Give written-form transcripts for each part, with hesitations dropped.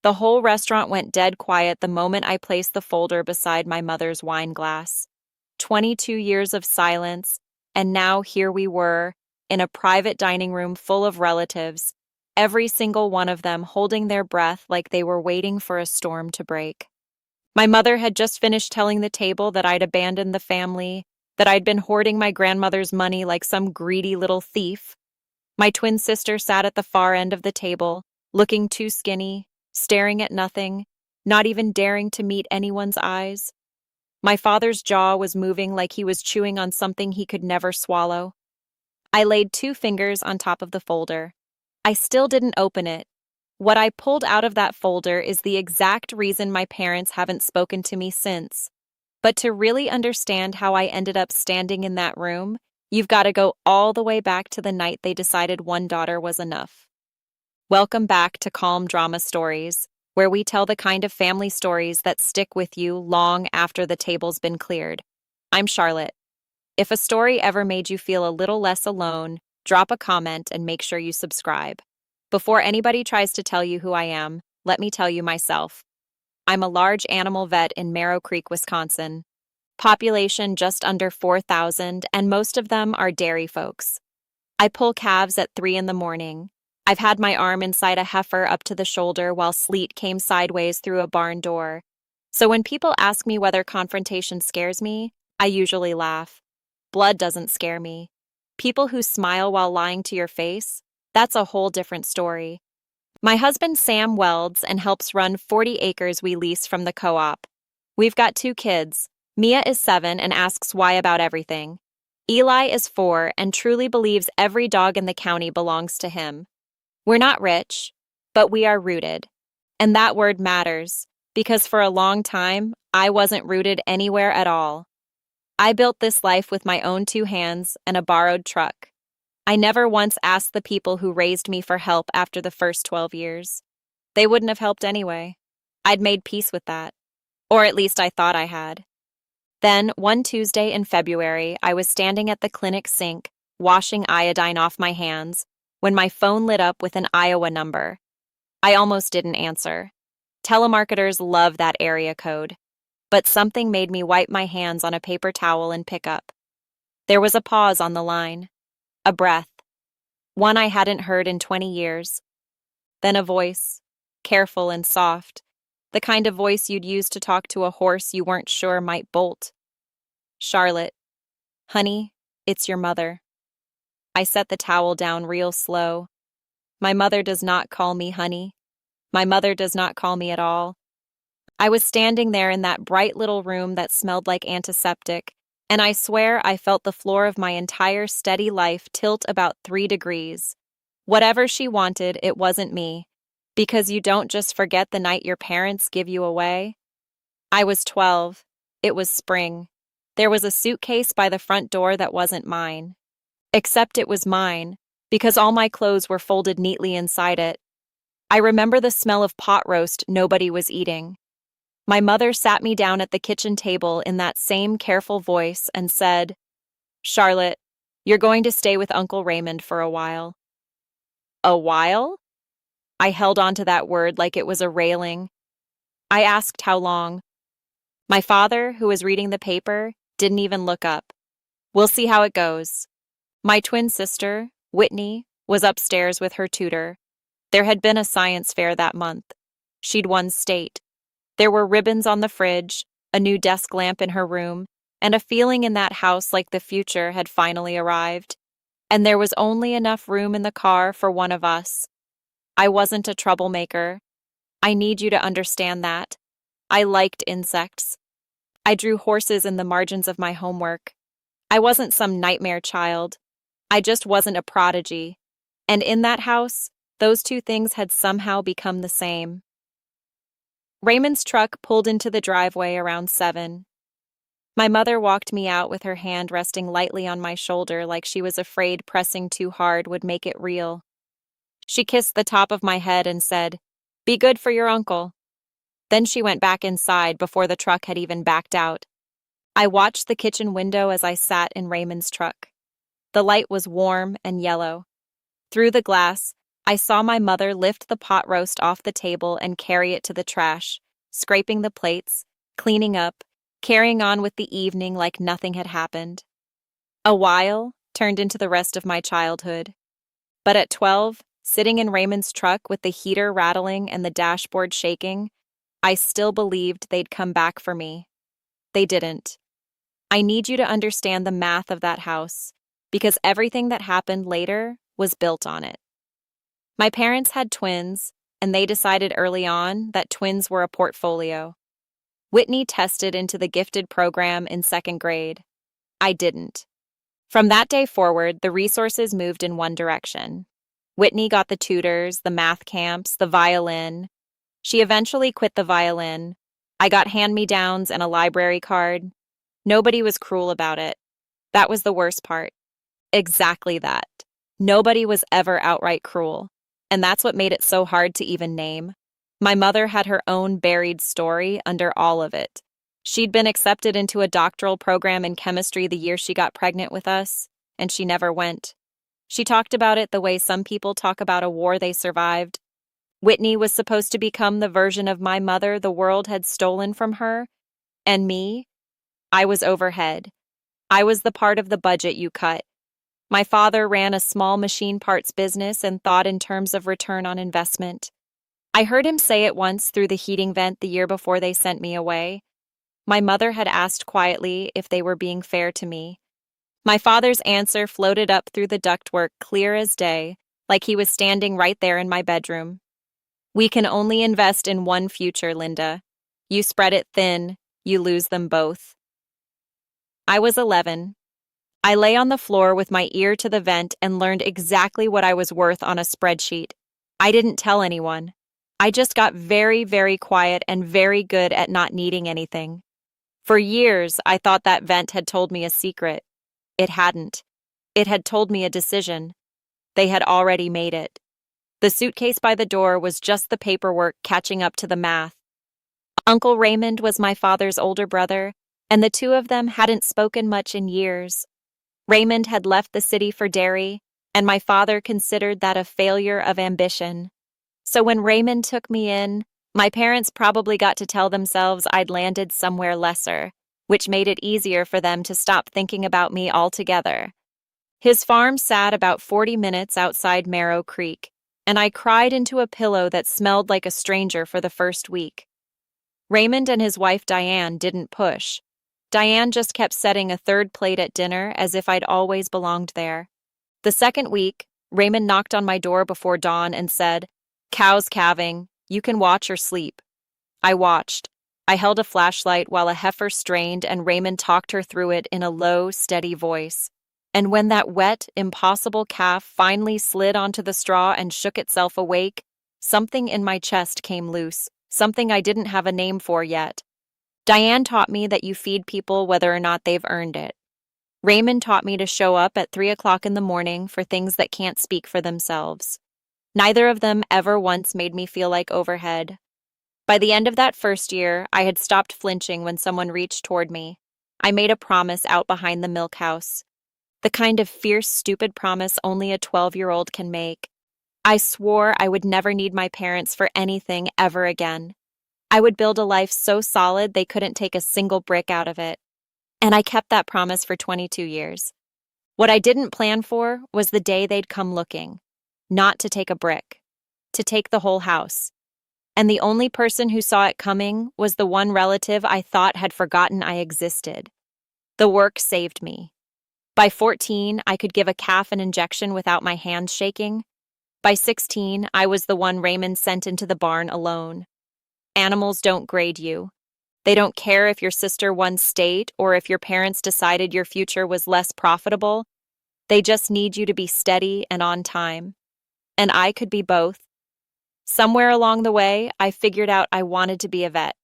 The whole restaurant went dead quiet the moment I placed the folder beside my mother's wine glass. 22 years of silence, and now here we were, in a private dining room full of relatives, every single one of them holding their breath like they were waiting for a storm to break. My mother had just finished telling the table that I'd abandoned the family, that I'd been hoarding my grandmother's money like some greedy little thief. My twin sister sat at the far end of the table, looking too skinny, staring at nothing, not even daring to meet anyone's eyes. My father's jaw was moving like he was chewing on something he could never swallow. I laid 2 fingers on top of the folder. I still didn't open it. What I pulled out of that folder is the exact reason my parents haven't spoken to me since. But to really understand how I ended up standing in that room, you've got to go all the way back to the night they decided one daughter was enough. Welcome back to Calm Drama Stories, where we tell the kind of family stories that stick with you long after the table's been cleared. I'm Charlotte. If a story ever made you feel a little less alone, drop a comment and make sure you subscribe. Before anybody tries to tell you who I am, let me tell you myself. I'm a large animal vet in Marrow Creek, Wisconsin. Population just under 4,000, and most of them are dairy folks. I pull calves at 3 in the morning. I've had my arm inside a heifer up to the shoulder while sleet came sideways through a barn door. So when people ask me whether confrontation scares me, I usually laugh. Blood doesn't scare me. People who smile while lying to your face, that's a whole different story. My husband Sam welds and helps run 40 acres we lease from the co-op. We've got 2 kids. Mia is 7 and asks why about everything. Eli is 4 and truly believes every dog in the county belongs to him. We're not rich, but we are rooted. And that word matters, because for a long time, I wasn't rooted anywhere at all. I built this life with my own 2 hands and a borrowed truck. I never once asked the people who raised me for help after the first 12 years. They wouldn't have helped anyway. I'd made peace with that. Or at least I thought I had. Then, one Tuesday in February, I was standing at the clinic sink, washing iodine off my hands, when my phone lit up with an Iowa number. I almost didn't answer. Telemarketers love that area code. But something made me wipe my hands on a paper towel and pick up. There was a pause on the line. A breath. One I hadn't heard in 20 years. Then a voice, careful and soft, the kind of voice you'd use to talk to a horse you weren't sure might bolt. Charlotte. Honey, it's your mother. I set the towel down real slow. My mother does not call me honey. My mother does not call me at all. I was standing there in that bright little room that smelled like antiseptic, and I swear I felt the floor of my entire steady life tilt about 3 degrees. Whatever she wanted, it wasn't me, because you don't just forget the night your parents give you away. I was 12. It was spring. There was a suitcase by the front door that wasn't mine. Except it was mine, because all my clothes were folded neatly inside it. I remember the smell of pot roast nobody was eating. My mother sat me down at the kitchen table in that same careful voice and said, "Charlotte, you're going to stay with Uncle Raymond for a while." A while? I held on to that word like it was a railing. I asked how long. My father, who was reading the paper, didn't even look up. We'll see how it goes. My twin sister, Whitney, was upstairs with her tutor. There had been a science fair that month. She'd won state. There were ribbons on the fridge, a new desk lamp in her room, and a feeling in that house like the future had finally arrived. And there was only enough room in the car for one of us. I wasn't a troublemaker. I need you to understand that. I liked insects. I drew horses in the margins of my homework. I wasn't some nightmare child. I just wasn't a prodigy. And in that house, those 2 things had somehow become the same. Raymond's truck pulled into the driveway around 7. My mother walked me out with her hand resting lightly on my shoulder like she was afraid pressing too hard would make it real. She kissed the top of my head and said, "Be good for your uncle." Then she went back inside before the truck had even backed out. I watched the kitchen window as I sat in Raymond's truck. The light was warm and yellow. Through the glass, I saw my mother lift the pot roast off the table and carry it to the trash, scraping the plates, cleaning up, carrying on with the evening like nothing had happened. A while turned into the rest of my childhood. But at 12, sitting in Raymond's truck with the heater rattling and the dashboard shaking, I still believed they'd come back for me. They didn't. I need you to understand the math of that house, because everything that happened later was built on it. My parents had twins, and they decided early on that twins were a portfolio. Whitney tested into the gifted program in second grade. I didn't. From that day forward, the resources moved in one direction. Whitney got the tutors, the math camps, the violin. She eventually quit the violin. I got hand-me-downs and a library card. Nobody was cruel about it. That was the worst part. Exactly that. Nobody was ever outright cruel. And that's what made it so hard to even name. My mother had her own buried story under all of it. She'd been accepted into a doctoral program in chemistry the year she got pregnant with us, and she never went. She talked about it the way some people talk about a war they survived. Whitney was supposed to become the version of my mother the world had stolen from her, and me, I was overhead. I was the part of the budget you cut. My father ran a small machine parts business and thought in terms of return on investment. I heard him say it once through the heating vent the year before they sent me away. My mother had asked quietly if they were being fair to me. My father's answer floated up through the ductwork clear as day, like he was standing right there in my bedroom. We can only invest in one future, Linda. You spread it thin, you lose them both. I was 11. I lay on the floor with my ear to the vent and learned exactly what I was worth on a spreadsheet. I didn't tell anyone. I just got very, very quiet and very good at not needing anything. For years, I thought that vent had told me a secret. It hadn't. It had told me a decision. They had already made it. The suitcase by the door was just the paperwork catching up to the math. Uncle Raymond was my father's older brother, and the two of them hadn't spoken much in years. Raymond had left the city for Derry, and my father considered that a failure of ambition. So when Raymond took me in, my parents probably got to tell themselves I'd landed somewhere lesser, which made it easier for them to stop thinking about me altogether. His farm sat about 40 minutes outside Marrow Creek, and I cried into a pillow that smelled like a stranger for the first week. Raymond and his wife Diane didn't push. Diane just kept setting a third plate at dinner as if I'd always belonged there. The second week, Raymond knocked on my door before dawn and said, "Cow's calving. You can watch or sleep." I watched. I held a flashlight while a heifer strained and Raymond talked her through it in a low, steady voice. And when that wet, impossible calf finally slid onto the straw and shook itself awake, something in my chest came loose, something I didn't have a name for yet. Diane taught me that you feed people whether or not they've earned it. Raymond taught me to show up at 3 o'clock in the morning for things that can't speak for themselves. Neither of them ever once made me feel like overhead. By the end of that first year, I had stopped flinching when someone reached toward me. I made a promise out behind the milk house. The kind of fierce, stupid promise only a 12-year-old can make. I swore I would never need my parents for anything ever again. I would build a life so solid they couldn't take a single brick out of it. And I kept that promise for 22 years. What I didn't plan for was the day they'd come looking. Not to take a brick, to take the whole house. And the only person who saw it coming was the one relative I thought had forgotten I existed. The work saved me. By 14, I could give a calf an injection without my hands shaking. By 16, I was the one Raymond sent into the barn alone. Animals don't grade you. They don't care if your sister won state or if your parents decided your future was less profitable. They just need you to be steady and on time. And I could be both. Somewhere along the way, I figured out I wanted to be a vet.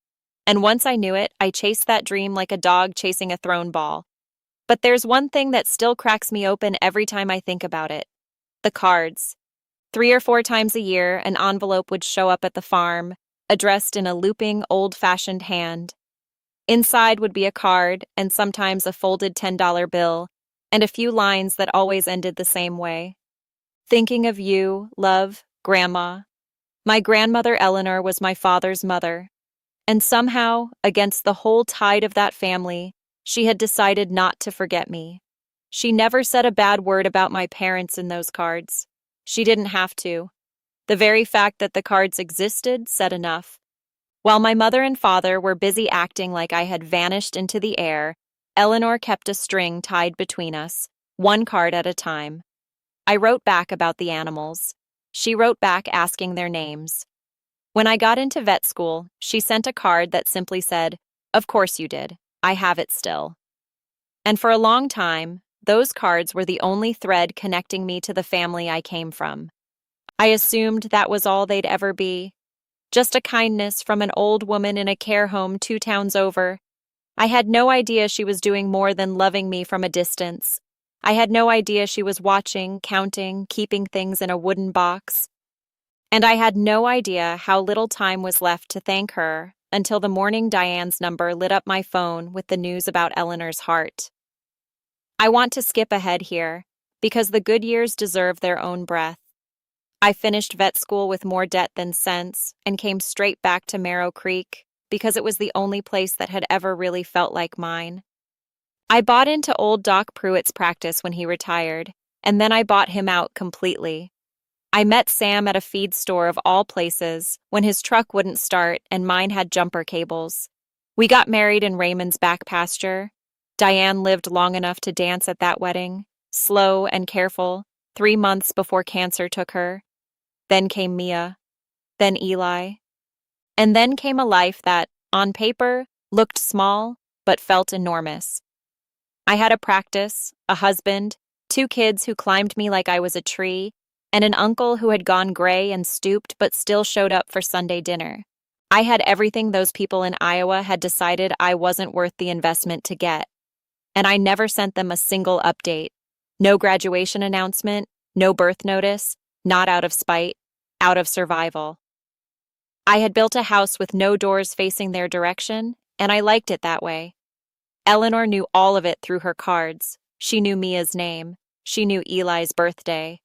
And once I knew it, I chased that dream like a dog chasing a thrown ball. But there's one thing that still cracks me open every time I think about it. The cards. 3 or 4 times a year, an envelope would show up at the farm, addressed in a looping, old-fashioned hand. Inside would be a card, and sometimes a folded $10 bill, and a few lines that always ended the same way. Thinking of you, love, Grandma. My grandmother Eleanor was my father's mother, and somehow, against the whole tide of that family, she had decided not to forget me. She never said a bad word about my parents in those cards. She didn't have to. The very fact that the cards existed said enough. While my mother and father were busy acting like I had vanished into the air, Eleanor kept a string tied between us, one card at a time. I wrote back about the animals. She wrote back asking their names. When I got into vet school, she sent a card that simply said, "Of course you did. I have it still." And for a long time, those cards were the only thread connecting me to the family I came from. I assumed that was all they'd ever be. Just a kindness from an old woman in a care home 2 towns over. I had no idea she was doing more than loving me from a distance. I had no idea she was watching, counting, keeping things in a wooden box. And I had no idea how little time was left to thank her until the morning Diane's number lit up my phone with the news about Eleanor's heart. I want to skip ahead here, because the good years deserve their own breath. I finished vet school with more debt than sense and came straight back to Marrow Creek because it was the only place that had ever really felt like mine. I bought into old Doc Pruitt's practice when he retired, and then I bought him out completely. I met Sam at a feed store of all places when his truck wouldn't start and mine had jumper cables. We got married in Raymond's back pasture. Diane lived long enough to dance at that wedding, slow and careful, 3 months before cancer took her. Then came Mia, then Eli, and then came a life that, on paper, looked small but felt enormous. I had a practice, a husband, 2 kids who climbed me like I was a tree, and an uncle who had gone gray and stooped but still showed up for Sunday dinner. I had everything those people in Iowa had decided I wasn't worth the investment to get. And I never sent them a single update. No graduation announcement, no birth notice, not out of spite, out of survival. I had built a house with no doors facing their direction, and I liked it that way. Eleanor knew all of it through her cards. She knew Mia's name. She knew Eli's birthday.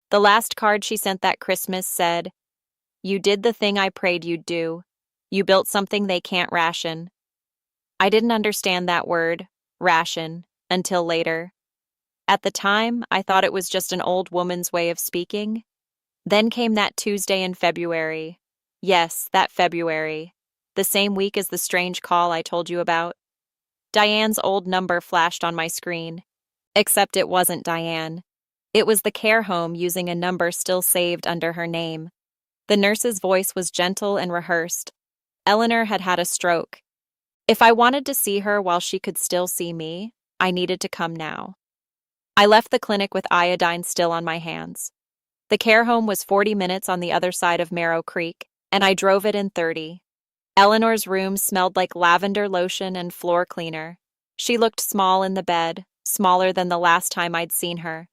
The last card she sent that Christmas said, "You did the thing I prayed you'd do. You built something they can't ration." I didn't understand that word, ration, until later. At the time, I thought it was just an old woman's way of speaking. Then came that Tuesday in February. Yes, that February. The same week as the strange call I told you about. Diane's old number flashed on my screen. Except it wasn't Diane. It was the care home using a number still saved under her name. The nurse's voice was gentle and rehearsed. Eleanor had had a stroke. If I wanted to see her while she could still see me, I needed to come now. I left the clinic with iodine still on my hands. The care home was 40 minutes on the other side of Marrow Creek, and I drove it in 30. Eleanor's room smelled like lavender lotion and floor cleaner. She looked small in the bed, smaller than the last time I'd seen her.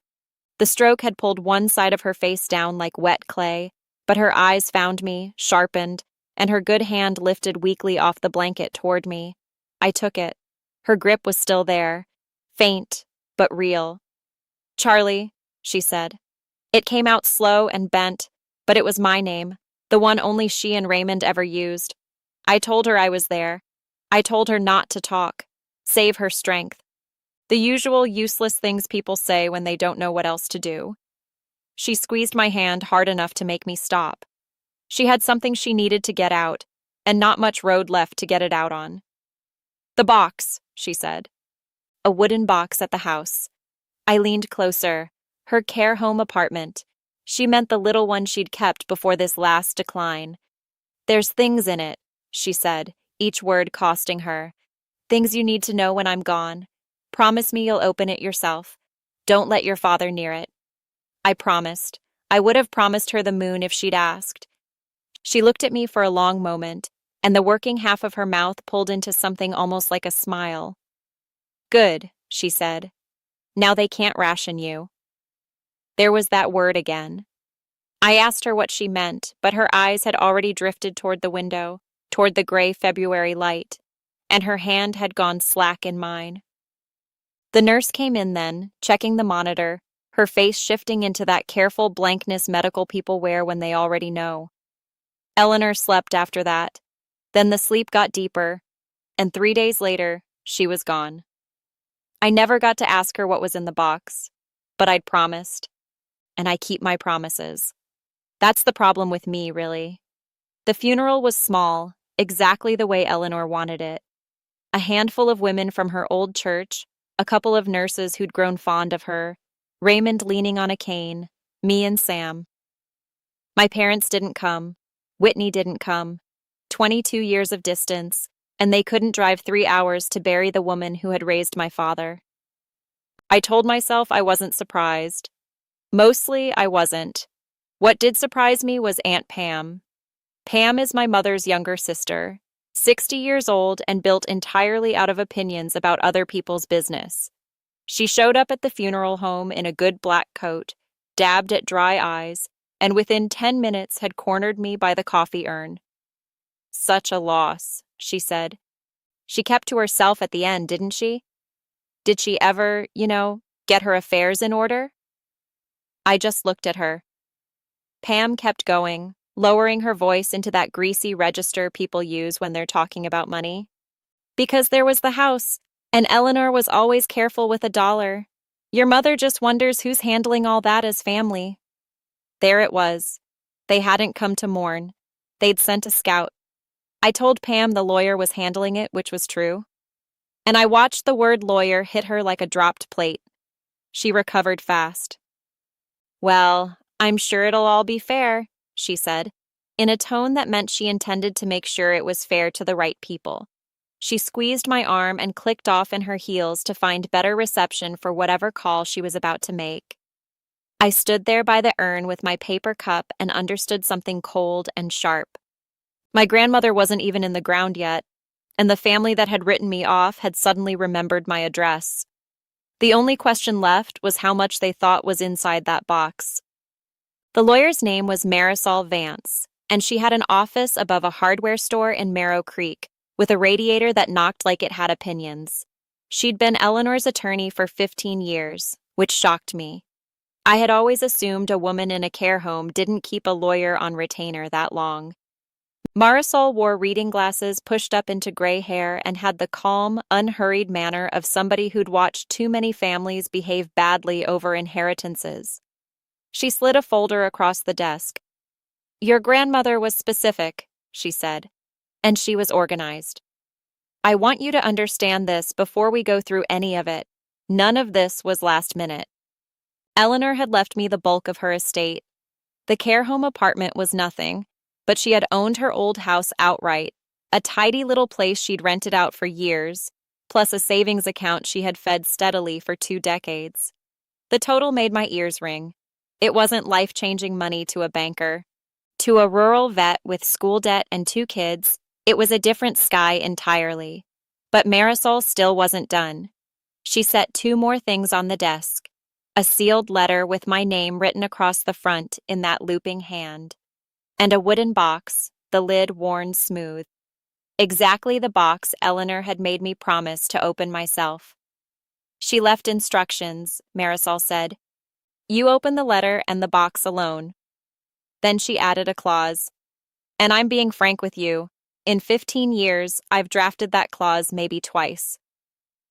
The stroke had pulled one side of her face down like wet clay, but her eyes found me, sharpened, and her good hand lifted weakly off the blanket toward me. I took it. Her grip was still there, faint, but real. "Charlie," she said. It came out slow and bent, but it was my name, the one only she and Raymond ever used. I told her I was there. I told her not to talk, save her strength. The usual useless things people say when they don't know what else to do. She squeezed my hand hard enough to make me stop. She had something she needed to get out, and not much road left to get it out on. "The box," she said. A wooden box at the house. I leaned closer. Her care home apartment. She meant the little one she'd kept before this last decline. "There's things in it," she said, each word costing her. "Things you need to know when I'm gone. Promise me you'll open it yourself. Don't let your father near it." I promised. I would have promised her the moon if she'd asked. She looked at me for a long moment, and the working half of her mouth pulled into something almost like a smile. "Good," she said. "Now they can't ration you." There was that word again. I asked her what she meant, but her eyes had already drifted toward the window, toward the gray February light, and her hand had gone slack in mine. The nurse came in then, checking the monitor, her face shifting into that careful blankness medical people wear when they already know. Eleanor slept after that. Then the sleep got deeper, and 3 days later, she was gone. I never got to ask her what was in the box, but I'd promised, and I keep my promises. That's the problem with me, really. The funeral was small, exactly the way Eleanor wanted it. A handful of women from her old church, a couple of nurses who'd grown fond of her, Raymond leaning on a cane, me and Sam. My parents didn't come. Whitney didn't come. 22 years of distance, and they couldn't drive 3 hours to bury the woman who had raised my father. I told myself I wasn't surprised. Mostly, I wasn't. What did surprise me was Aunt Pam. Pam is my mother's younger sister, 60 years old and built entirely out of opinions about other people's business. She showed up at the funeral home in a good black coat, dabbed at dry eyes, and within 10 minutes had cornered me by the coffee urn. "Such a loss," she said. She kept to herself at the end, didn't she? Did she ever, get her affairs in order? I just looked at her. Pam kept going, lowering her voice into that greasy register people use when they're talking about money. "Because there was the house, and Eleanor was always careful with $1. Your mother just wonders who's handling all that as family." There it was. They hadn't come to mourn. They'd sent a scout. I told Pam the lawyer was handling it, which was true. And I watched the word lawyer hit her like a dropped plate. She recovered fast. "Well, I'm sure it'll all be fair," she said, in a tone that meant she intended to make sure it was fair to the right people. She squeezed my arm and clicked off in her heels to find better reception for whatever call she was about to make. I stood there by the urn with my paper cup and understood something cold and sharp. My grandmother wasn't even in the ground yet, and the family that had written me off had suddenly remembered my address. The only question left was how much they thought was inside that box. The lawyer's name was Marisol Vance, and she had an office above a hardware store in Marrow Creek, with a radiator that knocked like it had opinions. She'd been Eleanor's attorney for 15 years, which shocked me. I had always assumed a woman in a care home didn't keep a lawyer on retainer that long. Marisol wore reading glasses pushed up into gray hair and had the calm, unhurried manner of somebody who'd watched too many families behave badly over inheritances. She slid a folder across the desk. "Your grandmother was specific," she said, "and she was organized. I want you to understand this before we go through any of it. None of this was last minute. Eleanor had left me the bulk of her estate. The care home apartment was nothing, but she had owned her old house outright, a tidy little place she'd rented out for years, plus a savings account she had fed steadily for 2 decades. The total made my ears ring. It wasn't life-changing money to a banker. To a rural vet with school debt and 2 kids, it was a different sky entirely. But Marisol still wasn't done. She set 2 more things on the desk. A sealed letter with my name written across the front in that looping hand. And a wooden box, the lid worn smooth. Exactly the box Eleanor had made me promise to open myself. She left instructions, Marisol said. "You open the letter and the box alone." Then she added a clause. And I'm being frank with you. In 15 years, I've drafted that clause maybe twice.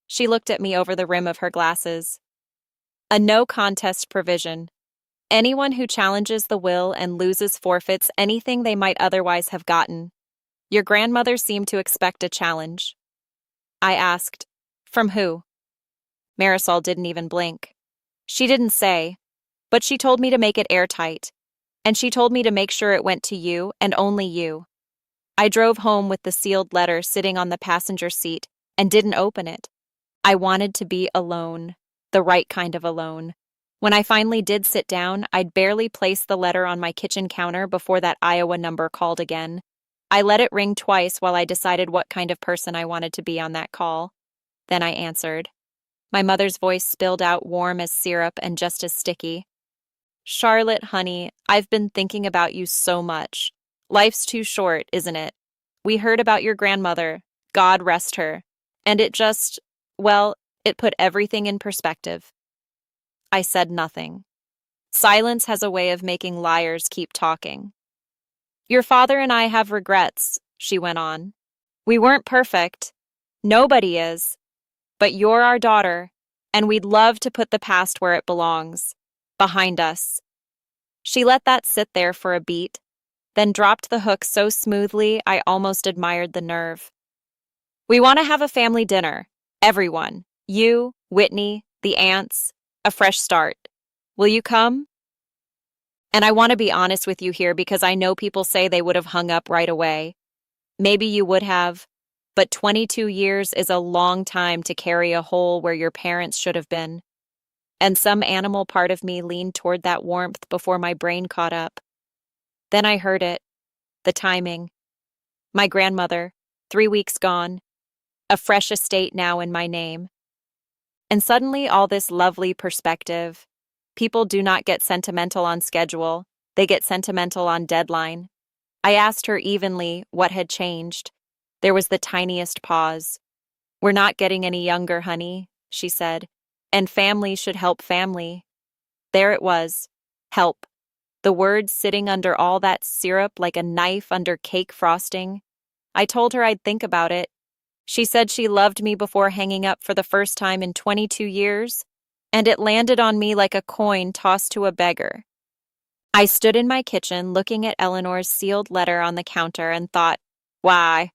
She looked at me over the rim of her glasses. A no contest provision. Anyone who challenges the will and loses forfeits anything they might otherwise have gotten. Your grandmother seemed to expect a challenge. I asked, "From who?" Marisol didn't even blink. She didn't say, but she told me to make it airtight, and she told me to make sure it went to you and only you. I drove home with the sealed letter sitting on the passenger seat and didn't open it. I wanted to be alone, the right kind of alone. When I finally did sit down, I'd barely placed the letter on my kitchen counter before that Iowa number called again. I let it ring twice while I decided what kind of person I wanted to be on that call. Then I answered. My mother's voice spilled out warm as syrup and just as sticky. "Charlotte, honey, I've been thinking about you so much. Life's too short, isn't it? We heard about your grandmother, God rest her, and it just, well, it put everything in perspective." I said nothing. Silence has a way of making liars keep talking. Your father and I have regrets, she went on. We weren't perfect. Nobody is. But you're our daughter, and we'd love to put the past where it belongs, behind us. She let that sit there for a beat, then dropped the hook so smoothly I almost admired the nerve. We want to have a family dinner. Everyone. You, Whitney, the aunts, a fresh start. Will you come? And I want to be honest with you here because I know people say they would have hung up right away. Maybe you would have, but 22 years is a long time to carry a hole where your parents should have been. And some animal part of me leaned toward that warmth before my brain caught up. Then I heard it, the timing. My grandmother, 3 weeks gone, a fresh estate now in my name. And suddenly all this lovely perspective. People do not get sentimental on schedule, they get sentimental on deadline. I asked her evenly what had changed. There was the tiniest pause. We're not getting any younger, honey, she said, and family should help family. There it was, help. The words sitting under all that syrup like a knife under cake frosting. I told her I'd think about it. She said she loved me before hanging up for the first time in 22 years, and it landed on me like a coin tossed to a beggar. I stood in my kitchen looking at Eleanor's sealed letter on the counter and thought, why,